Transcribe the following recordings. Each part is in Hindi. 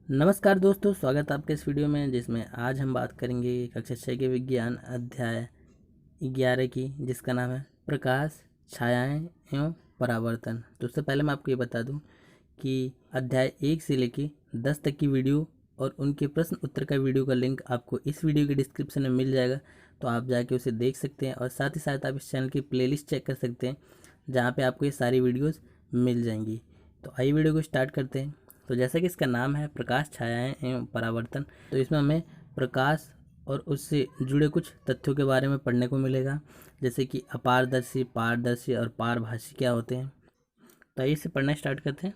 नमस्कार दोस्तों, स्वागत है आपके इस वीडियो में जिसमें आज हम बात करेंगे कक्षा 6 के विज्ञान अध्याय 11 की, जिसका नाम है प्रकाश, छायाएं एवं परावर्तन। तो उससे पहले मैं आपको ये बता दूं कि अध्याय 1 से लेके 10 तक की वीडियो और उनके प्रश्न उत्तर का वीडियो का लिंक आपको इस वीडियो के डिस्क्रिप्शन में मिल जाएगा। तो आप जाके उसे देख सकते हैं और साथ ही साथ आप इस चैनल की प्लेलिस्ट चेक कर सकते हैं, जहाँ पर आपको ये सारी वीडियोज़ मिल जाएंगी। तो आइए वीडियो को स्टार्ट करते हैं। तो जैसा कि इसका नाम है प्रकाश, छायाएं एवं परावर्तन, तो इसमें हमें प्रकाश और उससे जुड़े कुछ तथ्यों के बारे में पढ़ने को मिलेगा, जैसे कि अपारदर्शी, पारदर्शी और पारभासी क्या होते हैं। तो आइए इसे पढ़ना स्टार्ट करते हैं।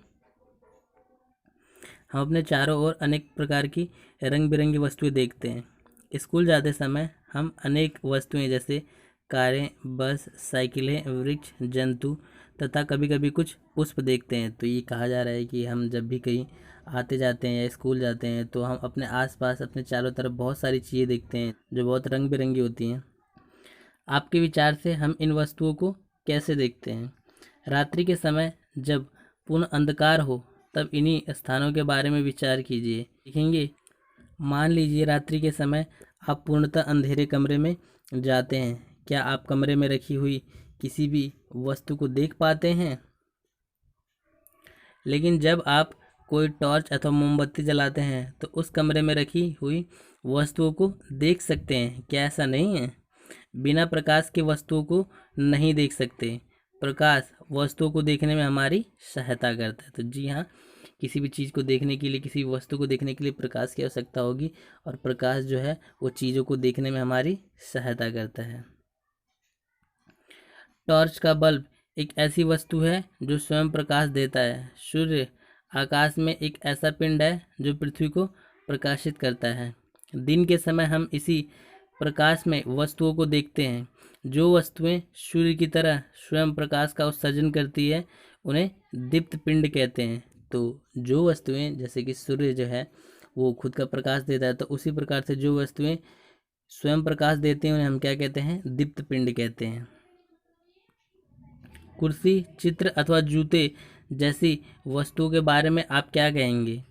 हम अपने चारों ओर अनेक प्रकार की रंग बिरंगी वस्तुएं देखते हैं। स्कूल जाते समय हम अनेक वस्तुएं जैसे कारें, बस, साइकिलें, वृक्ष, जंतु तथा कभी कभी कुछ पुष्प देखते हैं। तो ये कहा जा रहा है कि हम जब भी कहीं आते जाते हैं या स्कूल जाते हैं तो हम अपने आसपास, अपने चारों तरफ बहुत सारी चीज़ें देखते हैं जो बहुत रंग बिरंगी होती हैं। आपके विचार से हम इन वस्तुओं को कैसे देखते हैं? रात्रि के समय जब पूर्ण अंधकार हो तब इन्हीं स्थानों के बारे में विचार कीजिए। देखेंगे, मान लीजिए रात्रि के समय आप पूर्णतः अंधेरे कमरे में जाते हैं। क्या आप कमरे में रखी हुई किसी भी वस्तु को देख पाते हैं? लेकिन जब आप कोई टॉर्च अथवा मोमबत्ती जलाते हैं तो उस कमरे में रखी हुई वस्तुओं को देख सकते हैं। क्या ऐसा नहीं है? बिना प्रकाश के वस्तुओं को नहीं देख सकते। प्रकाश वस्तुओं को देखने में हमारी सहायता करता है। तो जी हाँ, किसी भी चीज़ को देखने के लिए, किसी वस्तु को देखने के लिए प्रकाश की आवश्यकता होगी, और प्रकाश जो है वो चीज़ों को देखने में हमारी सहायता करता है। टॉर्च का बल्ब एक ऐसी वस्तु है जो स्वयं प्रकाश देता है। सूर्य आकाश में एक ऐसा पिंड है जो पृथ्वी को प्रकाशित करता है। दिन के समय हम इसी प्रकाश में वस्तुओं को देखते हैं। जो वस्तुएं सूर्य की तरह स्वयं प्रकाश का उत्सर्जन करती है उन्हें दीप्त पिंड कहते हैं। तो जो वस्तुएं, जैसे कि सूर्य जो है वो खुद का प्रकाश देता है, तो उसी प्रकार से जो वस्तुएं स्वयं प्रकाश देती हैं उन्हें हम क्या कहते हैं? दीप्त पिंड कहते हैं। कुर्सी, चित्र अथवा जूते जैसी वस्तुओं के बारे में आप क्या कहेंगे?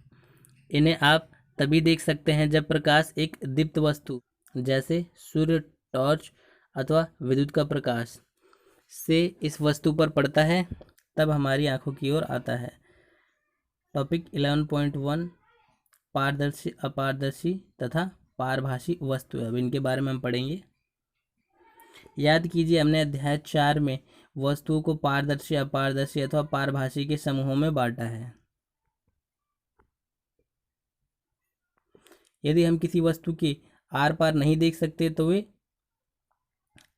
इन्हें आप तभी देख सकते हैं जब प्रकाश एक दीप्त वस्तु जैसे सूर्य, टॉर्च अथवा विद्युत का प्रकाश से इस वस्तु पर पड़ता है, तब हमारी आंखों की ओर आता है। टॉपिक 11.1 पारदर्शी, अपारदर्शी तथा पारभासी वस्तु। अब इनके बारे में हम पढ़ेंगे। याद कीजिए, हमने अध्याय 4 में वस्तुओं को पारदर्शी, अपारदर्शी अथवा पारभासी के समूहों में बांटा है। यदि हम किसी वस्तु के आर पार नहीं देख सकते तो वे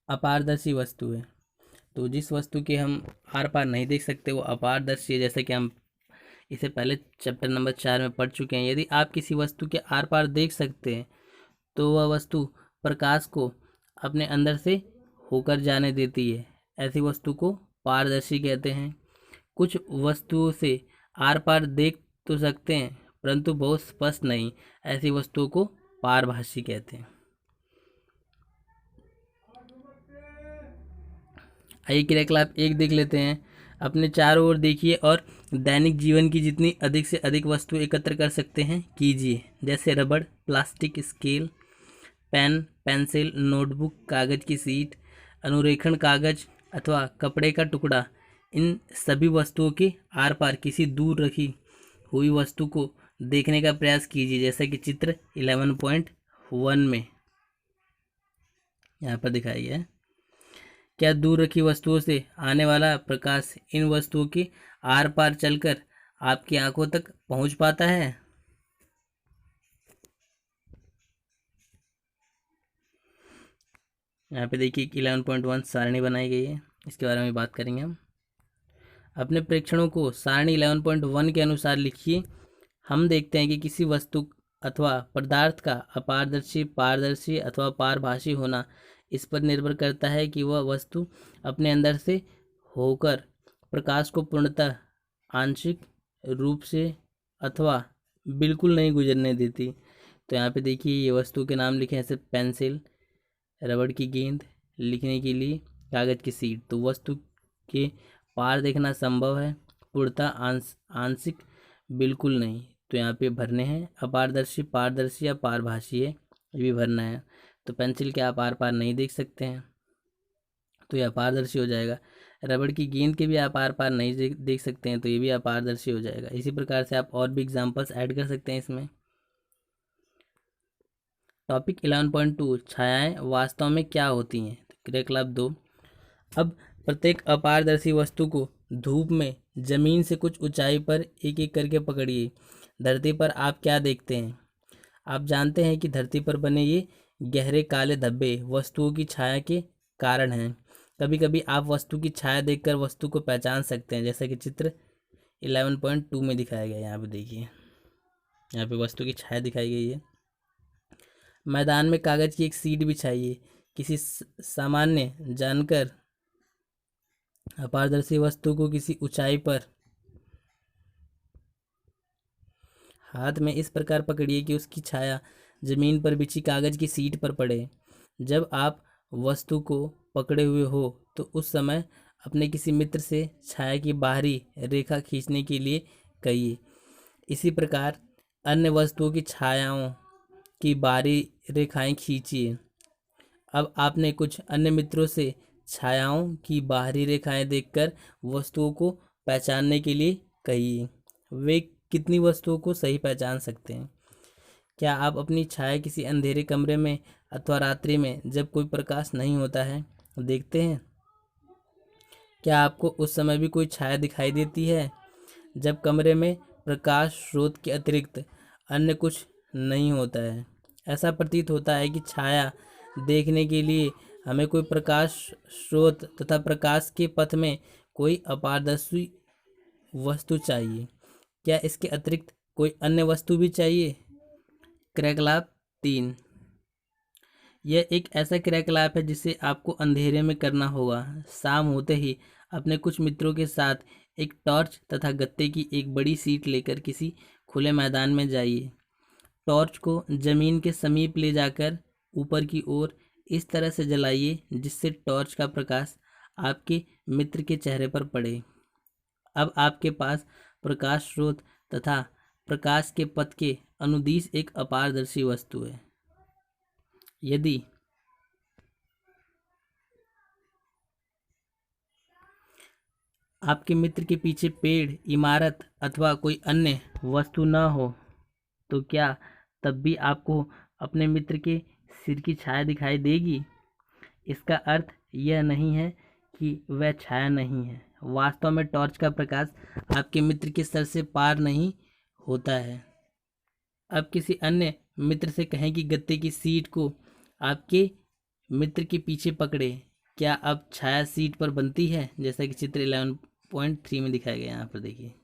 अपारदर्शी वस्तु है। तो जिस वस्तु के हम आर पार नहीं देख सकते वो अपारदर्शी है, जैसे कि हम इसे पहले चैप्टर नंबर 4 में पढ़ चुके हैं। यदि आप किसी वस्तु के आर पार देख सकते हैं तो वह वस्तु प्रकाश को अपने अंदर से होकर जाने देती है। ऐसी वस्तु को पारदर्शी कहते हैं। कुछ वस्तुओं से आर पार देख तो सकते हैं परंतु बहुत स्पष्ट नहीं, ऐसी वस्तुओं को पारभासी कहते हैं। आइए क्रियाकलाप 1 देख लेते हैं। अपने चारों ओर देखिए और दैनिक जीवन की जितनी अधिक से अधिक वस्तु एकत्र कर सकते हैं कीजिए, जैसे रबड़, plastic, scale, pen, pencil, notebook, कागज की शीट, अनुरेखण कागज अथवा कपड़े का टुकड़ा। इन सभी वस्तुओं के आर पार किसी दूर रखी हुई वस्तु को देखने का प्रयास कीजिए, जैसा कि चित्र 11.1 में यहाँ पर दिखाया गया है। क्या दूर रखी वस्तुओं से आने वाला प्रकाश इन वस्तुओं के आर पार चलकर आपकी आंखों तक पहुंच पाता है? यहाँ पे देखिए 11.1 सारणी बनाई गई है, इसके बारे में बात करेंगे हम। अपने प्रेक्षणों को सारणी 11.1 के अनुसार लिखिए। हम देखते हैं कि किसी वस्तु अथवा पदार्थ का अपारदर्शी, पारदर्शी अथवा पारभासी होना इस पर निर्भर करता है कि वह वस्तु अपने अंदर से होकर प्रकाश को पूर्णतः, आंशिक रूप से अथवा बिल्कुल नहीं गुजरने देती। तो यहाँ पे देखिए ये वस्तु के नाम लिखे हैं, जैसे पेंसिल, रबड़ की गेंद, लिखने के लिए कागज़ की शीट। तो वस्तु के पार देखना संभव है, पूर्णतः, आंशिक बिल्कुल नहीं। तो यहाँ पे भरने हैं अपारदर्शी, पारदर्शी या पारभासी है, ये भी भरना है। तो पेंसिल के आप आर पार नहीं देख सकते हैं, तो ये अपारदर्शी हो जाएगा। रबड़ की गेंद के भी आप आर पार नहीं देख सकते हैं, तो ये भी अपारदर्शी हो जाएगा। इसी प्रकार से आप और भी एग्जाम्पल्स ऐड कर सकते हैं इसमें। टॉपिक 11.2 छायाएं वास्तव में क्या होती हैं। क्रियाकलाप 2। अब प्रत्येक अपारदर्शी वस्तु को धूप में जमीन से कुछ ऊंचाई पर एक एक करके पकड़िए। धरती पर आप क्या देखते हैं। आप जानते हैं कि धरती पर बने ये गहरे काले धब्बे वस्तुओं की छाया के कारण हैं। कभी कभी आप वस्तु की छाया देखकर वस्तु को पहचान सकते हैं, जैसा कि चित्र 11.2 में दिखाया गया है। यहाँ पे देखिए, यहाँ पे वस्तु की छाया दिखाई गई है। मैदान में कागज की एक सीट बिछाइए। किसी सामान्य जानकर अपारदर्शी वस्तु को किसी ऊंचाई पर हाथ में इस प्रकार पकड़िए कि उसकी छाया जमीन पर बिछी कागज की सीट पर पड़े। जब आप वस्तु को पकड़े हुए हो तो उस समय अपने किसी मित्र से छाया की बाहरी रेखा खींचने के लिए कहिए। इसी प्रकार अन्य वस्तुओं की छायाओं की बाहरी रेखाएं खींचिए। अब आपने कुछ अन्य मित्रों से छायाओं की बाहरी रेखाएं देखकर वस्तुओं को पहचानने के लिए कहिए। वे कितनी वस्तुओं को सही पहचान सकते हैं। क्या आप अपनी छाया किसी अंधेरे कमरे में अथवा रात्रि में जब कोई प्रकाश नहीं होता है देखते हैं। क्या आपको उस समय भी कोई छाया दिखाई देती है जब कमरे में प्रकाश स्रोत के अतिरिक्त अन्य कुछ नहीं होता है। ऐसा प्रतीत होता है कि छाया देखने के लिए हमें कोई प्रकाश स्रोत तथा प्रकाश के पथ में कोई अपारदर्शी वस्तु चाहिए। क्या इसके अतिरिक्त कोई अन्य वस्तु भी चाहिए। क्रियाकलाप 3। यह एक ऐसा क्रियाकलाप है जिसे आपको अंधेरे में करना होगा। शाम होते ही अपने कुछ मित्रों के साथ एक टॉर्च तथा गत्ते की एक बड़ी सीट लेकर किसी खुले मैदान में जाइए। टॉर्च को जमीन के समीप ले जाकर ऊपर की ओर इस तरह से जलाइए जिससे टॉर्च का प्रकाश आपके मित्र के चेहरे पर पड़े। अब आपके पास प्रकाश स्रोत तथा प्रकाश के पथ के अनुदिश एक अपारदर्शी वस्तु है। यदि आपके मित्र के पीछे पेड़, इमारत अथवा कोई अन्य वस्तु न हो तो क्या तब भी आपको अपने मित्र के सिर की छाया दिखाई देगी। इसका अर्थ यह नहीं है कि वह छाया नहीं है। वास्तव में टॉर्च का प्रकाश आपके मित्र के सर से पार नहीं होता है। अब किसी अन्य मित्र से कहें कि गत्ते की सीट को आपके मित्र के पीछे पकड़े। क्या अब छाया सीट पर बनती है, जैसा कि चित्र 11.3 में दिखाया गया। यहाँ पर देखिए,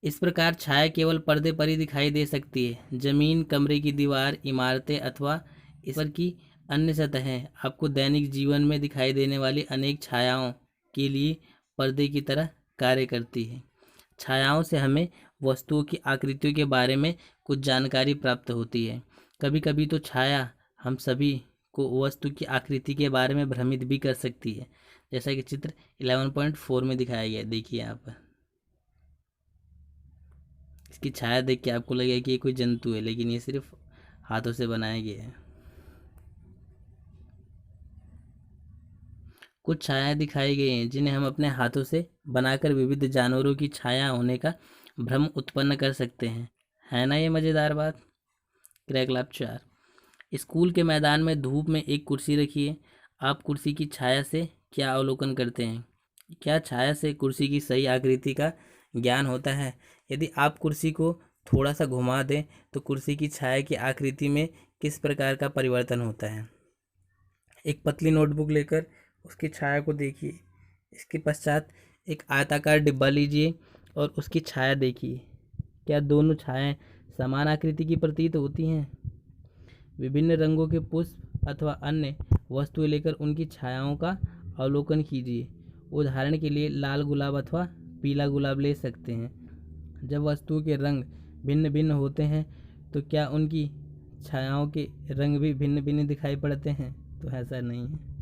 इस प्रकार छाया केवल पर्दे पर ही दिखाई दे सकती है। जमीन, कमरे की दीवार, इमारतें अथवा इस पर की अन्य सतहें आपको दैनिक जीवन में दिखाई देने वाली अनेक छायाओं के लिए पर्दे की तरह कार्य करती है। छायाओं से हमें वस्तुओं की आकृतियों के बारे में कुछ जानकारी प्राप्त होती है। कभी कभी तो छाया हम सभी को वस्तु की आकृति के बारे में भ्रमित भी कर सकती है, जैसा कि चित्र 11.4 में दिखाया गया है। देखिए यहाँ पर इसकी छाया देख के आपको लगेगा कि ये कोई जंतु है, लेकिन ये सिर्फ हाथों से बनाया गया है। कुछ छायाएं दिखाई गई हैं जिन्हें हम अपने हाथों से बनाकर विविध जानवरों की छाया होने का भ्रम उत्पन्न कर सकते हैं। है ना ये मज़ेदार बात। क्रियाकलाप 4। स्कूल के मैदान में धूप में एक कुर्सी रखिए। आप कुर्सी की छाया से क्या अवलोकन करते हैं। क्या छाया से कुर्सी की सही आकृति का ज्ञान होता है। यदि आप कुर्सी को थोड़ा सा घुमा दें तो कुर्सी की छाया की आकृति में किस प्रकार का परिवर्तन होता है। एक पतली नोटबुक लेकर उसकी छाया को देखिए। इसके पश्चात एक आयताकार डिब्बा लीजिए और उसकी छाया देखिए। क्या दोनों छायाएं समान आकृति की प्रतीत होती हैं। विभिन्न रंगों के पुष्प अथवा अन्य वस्तुएं लेकर उनकी छायाओं का अवलोकन कीजिए। उदाहरण के लिए लाल गुलाब अथवा पीला गुलाब ले सकते हैं। जब वस्तुओं के रंग भिन्न भिन्न होते हैं तो क्या उनकी छायाओं के रंग भी भिन्न भिन्न दिखाई पड़ते हैं। तो ऐसा नहीं है।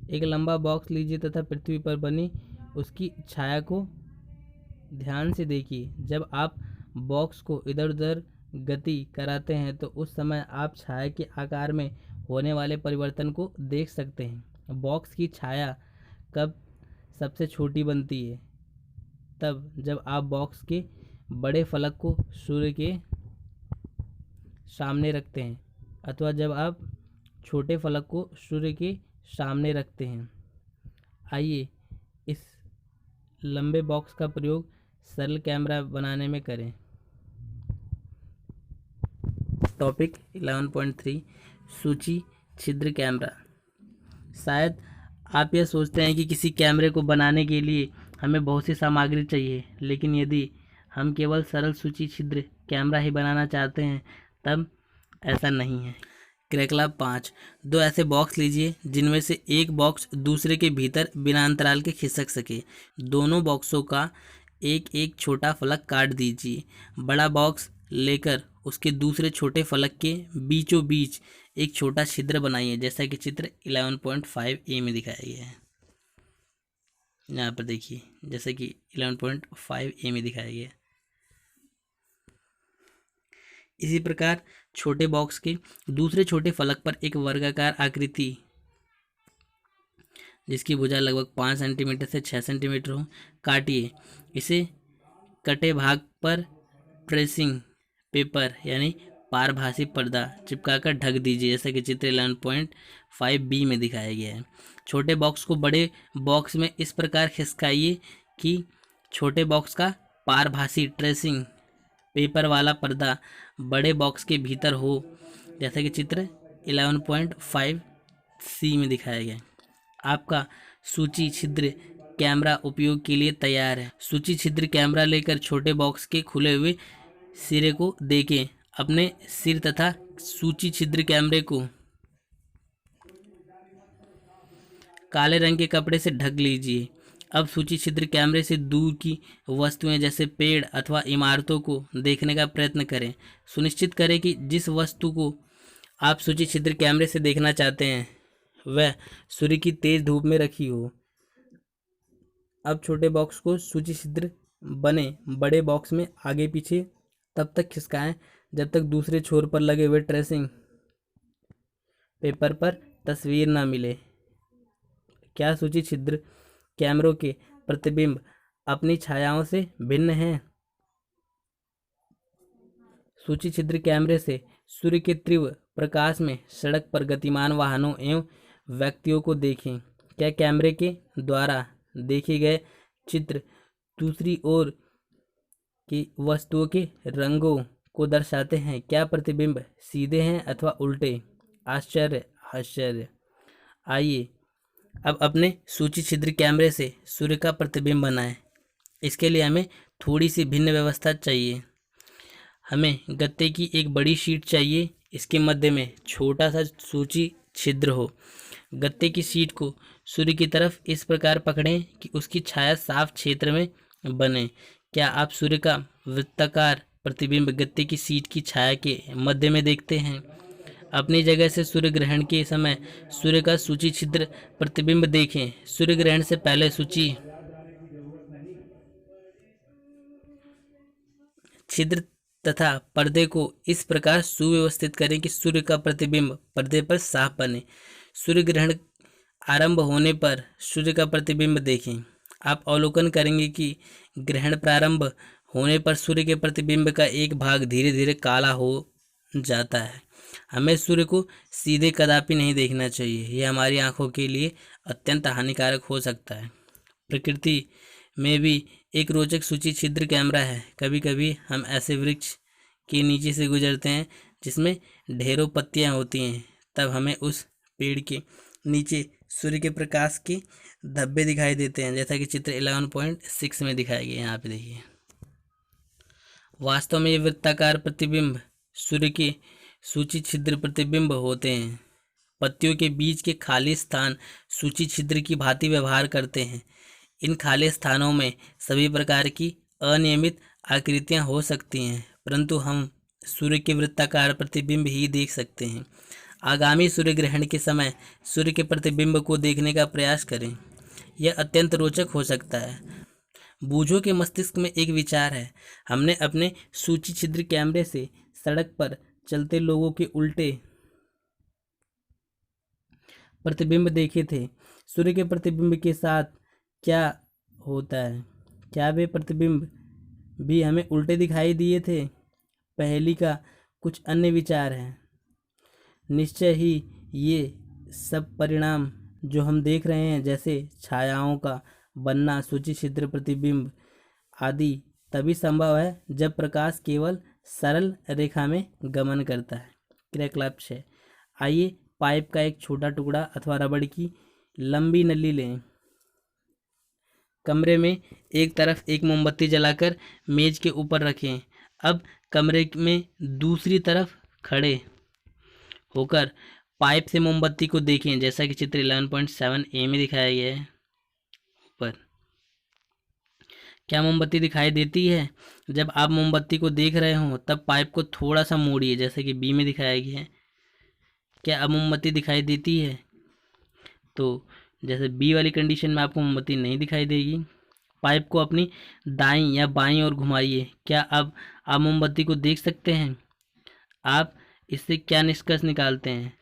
एक लंबा बॉक्स लीजिए तथा पृथ्वी पर बनी उसकी छाया को ध्यान से देखिए। जब आप बॉक्स को इधर उधर गति कराते हैं तो उस समय आप छाया के आकार में होने वाले परिवर्तन को देख सकते हैं। बॉक्स की छाया कब सबसे छोटी बनती है? तब जब आप बॉक्स के बड़े फलक को सूर्य के सामने रखते हैं अथवा जब आप छोटे फलक को सूर्य के सामने रखते हैं। आइए इस लंबे बॉक्स का प्रयोग सरल कैमरा बनाने में करें। टॉपिक 11.3 सूची छिद्र कैमरा। शायद आप यह सोचते हैं कि किसी कैमरे को बनाने के लिए हमें बहुत सी सामग्री चाहिए, लेकिन यदि हम केवल सरल सूची छिद्र कैमरा ही बनाना चाहते हैं तब ऐसा नहीं है। क्रियाकलाप 5, दो ऐसे बॉक्स लीजिए जिनमें से एक बॉक्स दूसरे के भीतर बिना अंतराल के खिसक सके। दोनों बॉक्सों का एक एक छोटा फलक काट दीजिए। बड़ा बॉक्स लेकर उसके दूसरे छोटे फलक के बीचों बीच एक छोटा छिद्र बनाइए, जैसा कि चित्र 11.5a में दिखाया गया है। यहाँ पर देखिए, जैसे कि 11.5a में दिखाया गया है। इसी प्रकार छोटे बॉक्स के दूसरे छोटे फलक पर एक वर्गाकार आकृति जिसकी भुजा लगभग 5 सेंटीमीटर से 6 सेंटीमीटर हो काटिए। इसे कटे भाग पर ट्रेसिंग पेपर यानी पारभासी पर्दा चिपकाकर ढक दीजिए, जैसा कि चित्र 11.5b में दिखाया गया है। छोटे बॉक्स को बड़े बॉक्स में इस प्रकार खिसकाइए कि छोटे बॉक्स का पारभासी ट्रेसिंग पेपर वाला पर्दा बड़े बॉक्स के भीतर हो, जैसा कि चित्र 11.5c में दिखाया गया है। आपका सूची छिद्र कैमरा उपयोग के लिए तैयार है। सूची छिद्र कैमरा लेकर छोटे बॉक्स के खुले हुए सिरे को देखें। अपने सिर तथा सूची छिद्र कैमरे को काले रंग के कपड़े से ढक लीजिए। अब सूची छिद्र कैमरे से दूर की वस्तुएं जैसे पेड़ अथवा इमारतों को देखने का प्रयत्न करें। सुनिश्चित करें कि जिस वस्तु को आप सूची छिद्र कैमरे से देखना चाहते हैं वह सूर्य की तेज धूप में रखी हो। अब छोटे बॉक्स को सूची छिद्र बने बड़े बॉक्स में आगे पीछे तब तक खिसकाएं जब तक दूसरे छोर पर लगे हुए ट्रेसिंग पेपर पर तस्वीर ना मिले। क्या सूची छिद्र कैमरों के प्रतिबिंब अपनी छायाओं से भिन्न हैं? सूची छिद्र कैमरे से सूर्य के तीव्र प्रकाश में सड़क पर गतिमान वाहनों एवं व्यक्तियों को देखें। क्या कैमरे के द्वारा देखे गए चित्र दूसरी ओर की वस्तुओं के रंगों को दर्शाते हैं? क्या प्रतिबिंब सीधे हैं अथवा उल्टे? आश्चर्य आश्चर्य। आइए अब अपने सूची छिद्र कैमरे से सूर्य का प्रतिबिंब बनाएं। इसके लिए हमें थोड़ी सी भिन्न व्यवस्था चाहिए। हमें गत्ते की एक बड़ी शीट चाहिए। इसके मध्य में छोटा सा सूची छिद्र हो। गत्ते की शीट को सूर्य की तरफ इस प्रकार पकड़ें कि उसकी छाया साफ क्षेत्र में बने। क्या आप सूर्य का वृत्ताकार प्रतिबिंब गत्ते की शीट की छाया के मध्य में देखते हैं? अपनी जगह से सूर्य ग्रहण के समय सूर्य का सूची छिद्र प्रतिबिंब देखें। सूर्य ग्रहण से पहले सूची छिद्र तथा पर्दे को इस प्रकार सुव्यवस्थित करें कि सूर्य का प्रतिबिंब पर्दे पर साफ बने। सूर्य ग्रहण आरंभ होने पर सूर्य का प्रतिबिंब देखें। आप अवलोकन करेंगे कि ग्रहण प्रारंभ होने पर सूर्य के प्रतिबिंब का एक भाग धीरे धीरे काला हो जाता है। हमें सूर्य को सीधे कदापि नहीं देखना चाहिए, यह हमारी आंखों के लिए अत्यंत हानिकारक हो सकता है। प्रकृति में भी एक रोचक सूची छिद्र कैमरा है। कभी कभी हम ऐसे वृक्ष के नीचे से गुजरते हैं जिसमें ढेरों पत्तियां होती हैं, तब हमें उस पेड़ के नीचे सूर्य के प्रकाश के धब्बे दिखाई देते हैं, जैसा कि चित्र 11.6 में दिखाया गया है। यहाँ पे देखिए, वास्तव में ये वृत्ताकार प्रतिबिंब सूर्य के सूची छिद्र प्रतिबिंब होते हैं। पत्तियों के बीच के खाली स्थान सूची छिद्र की भांति व्यवहार करते हैं। इन खाली स्थानों में सभी प्रकार की अनियमित आकृतियां हो सकती हैं, परंतु हम सूर्य के वृत्ताकार प्रतिबिंब ही देख सकते हैं। आगामी सूर्य ग्रहण के समय सूर्य के प्रतिबिंब को देखने का प्रयास करें। यह अत्यंत रोचक हो सकता है। बूझो के मस्तिष्क में एक विचार है। हमने अपने सूची छिद्र कैमरे से सड़क पर चलते लोगों के उल्टे प्रतिबिंब देखे थे। सूर्य के प्रतिबिंब के साथ क्या होता है? क्या वे प्रतिबिंब भी हमें उल्टे दिखाई दिए थे? पहेली का कुछ अन्य विचार है। निश्चय ही ये सब परिणाम जो हम देख रहे हैं, जैसे छायाओं का बनना, सूची छिद्र, प्रतिबिंब आदि, तभी संभव है जब प्रकाश केवल सरल रेखा में गमन करता है। क्रियाकलाप 6। आइए पाइप का एक छोटा टुकड़ा अथवा रबड़ की लंबी नली लें। कमरे में एक तरफ एक मोमबत्ती जलाकर मेज के ऊपर रखें। अब कमरे में दूसरी तरफ खड़े होकर पाइप से मोमबत्ती को देखें, जैसा कि चित्र 11.7a में दिखाया गया है। ऊपर क्या मोमबत्ती दिखाई देती है? जब आप मोमबत्ती को देख रहे हो तब पाइप को थोड़ा सा मोड़िए, जैसे कि बी में दिखाया गया है। क्या अब मोमबत्ती दिखाई देती है? तो जैसे बी वाली कंडीशन में आपको मोमबत्ती नहीं दिखाई देगी। पाइप को अपनी दाईं या बाईं ओर घुमाइए। क्या अब आप मोमबत्ती को देख सकते हैं? आप इससे क्या निष्कर्ष निकालते हैं?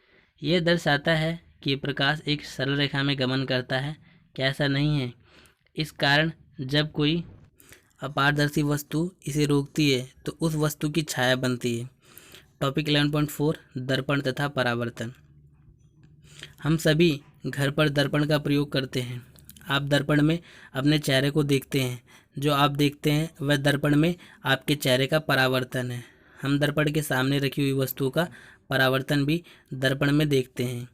यह दर्शाता है कि प्रकाश एक सरल रेखा में गमन करता है। क्या ऐसा नहीं है? इस कारण जब कोई अपारदर्शी वस्तु इसे रोकती है तो उस वस्तु की छाया बनती है। टॉपिक 11.4 दर्पण तथा परावर्तन। हम सभी घर पर दर्पण का प्रयोग करते हैं। आप दर्पण में अपने चेहरे को देखते हैं। जो आप देखते हैं वह दर्पण में आपके चेहरे का परावर्तन है। हम दर्पण के सामने रखी हुई वस्तुओं का परावर्तन भी दर्पण में देखते हैं।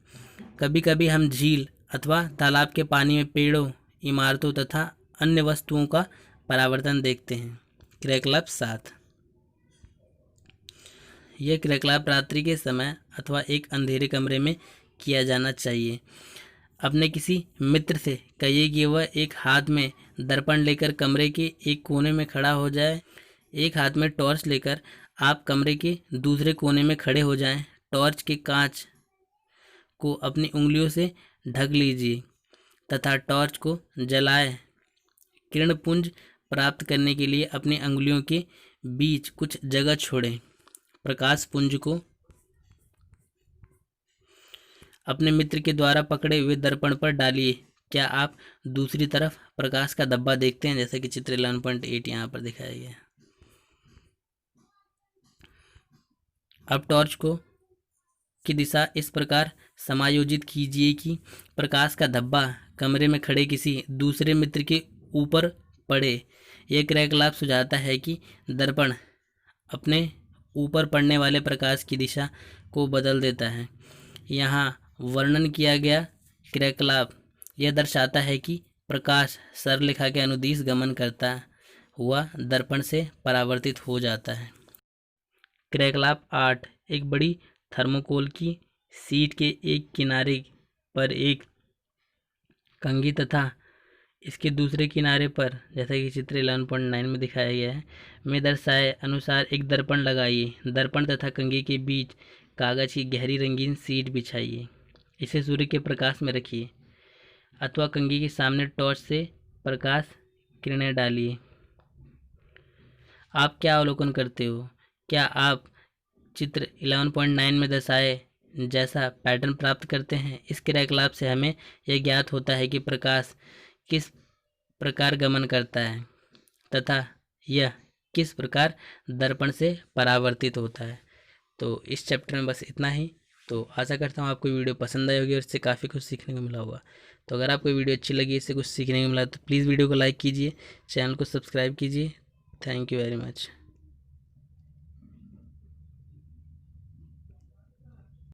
कभी कभी हम झील अथवा तालाब के पानी में पेड़ों, इमारतों तथा अन्य वस्तुओं का परावर्तन देखते हैं। क्रियाकलाप 7। यह क्रियाकलाप रात्रि के समय अथवा एक अंधेरे कमरे में किया जाना चाहिए। अपने किसी मित्र से कहिए कि वह एक हाथ में दर्पण लेकर कमरे के एक कोने में खड़ा हो जाए। एक हाथ में टॉर्च लेकर आप कमरे के दूसरे कोने में खड़े हो जाएं। टॉर्च के कांच को अपनी उंगलियों से ढक लीजिए तथा टॉर्च को जलाएं। किरणपुंज प्राप्त करने के लिए अपनी अंगुलियों के बीच कुछ जगह छोड़ें। प्रकाश पुंज को अपने मित्र के द्वारा पकड़े हुए दर्पण पर डालिए। क्या आप दूसरी तरफ प्रकाश का धब्बा देखते हैं, जैसे कि चित्र 11.8 यहाँ पर दिखाया गया है। अब टॉर्च को की दिशा इस प्रकार समायोजित कीजिए कि प्रकाश का धब्बा कमरे में खड़े किसी दूसरे मित्र के ऊपर पड़े। यह क्रियाकलाप सुझाता है कि दर्पण अपने ऊपर पड़ने वाले प्रकाश की दिशा को बदल देता है। यहाँ वर्णन किया गया क्रियाकलाप यह दर्शाता है कि प्रकाश सरलरेखा के अनुदिश गमन करता हुआ दर्पण से परावर्तित हो जाता है। क्रियाकलाप 8। एक बड़ी थर्मोकोल की शीट के एक किनारे पर एक कंघी तथा इसके दूसरे किनारे पर, जैसा कि चित्र 11.9 में दिखाया गया है, में दर्शाए अनुसार एक दर्पण लगाइए। दर्पण तथा कंघी के बीच कागज की गहरी रंगीन शीट बिछाइए। इसे सूर्य के प्रकाश में रखिए अथवा कंघी के सामने टॉर्च से प्रकाश किरणें डालिए। आप क्या अवलोकन करते हो? क्या आप चित्र 11.9 में दर्शाए जैसा पैटर्न प्राप्त करते हैं? इस क्रियाकलाप से हमें यह ज्ञात होता है कि प्रकाश किस प्रकार गमन करता है तथा यह किस प्रकार दर्पण से परावर्तित होता है। तो इस चैप्टर में बस इतना ही। तो आशा करता हूँ आपको वीडियो पसंद आई होगी और इससे काफ़ी कुछ सीखने को मिला होगा। तो अगर आपको वीडियो अच्छी लगी, इससे कुछ सीखने को मिला, तो प्लीज़ वीडियो को लाइक कीजिए, चैनल को सब्सक्राइब कीजिए। Thank you very much.